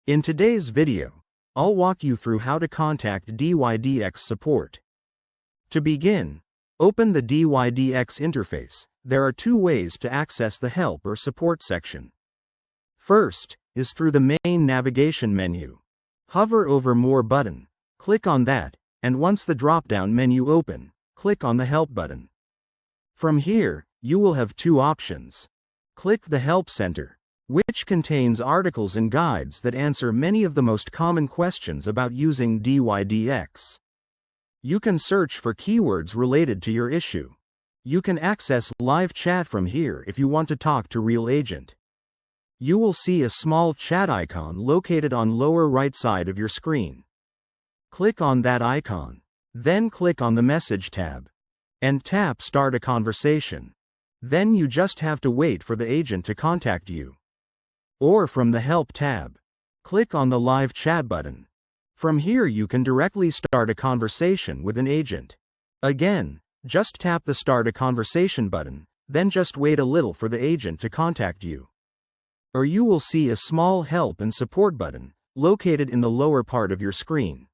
In today's video, I'll walk you through how to contact dYdX support. To begin, open the dYdX interface. There are two ways to access the Help or Support section. First is through the main navigation menu. Hover over More button, click on that, and once the drop-down menu open, click on the Help button. From here, you will have two options. Click the Help Center, which contains articles and guides that answer many of the most common questions about using dYdX. You can search for keywords related to your issue. You can access live chat from here if you want to talk to real agent. You will see a small chat icon located on lower right side of your screen. Click on that icon, then click on the Message tab, and tap Start a Conversation. Then you just have to wait for the agent to contact you. Or from the Help tab, click on the Live Chat button. From here you can directly start a conversation with an agent. Again, just tap the Start a Conversation button, then just wait a little for the agent to contact you. Or you will see a small Help and Support button, located in the lower part of your screen.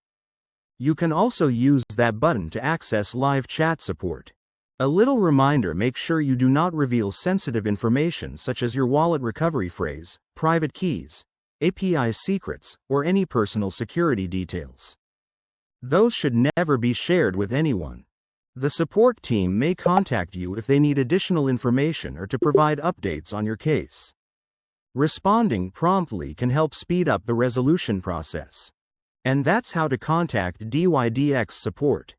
You can also use that button to access live chat support. A little reminder: make sure you do not reveal sensitive information such as your wallet recovery phrase, private keys, API secrets, or any personal security details. Those should never be shared with anyone. The support team may contact you if they need additional information or to provide updates on your case. Responding promptly can help speed up the resolution process. And that's how to contact dYdX support.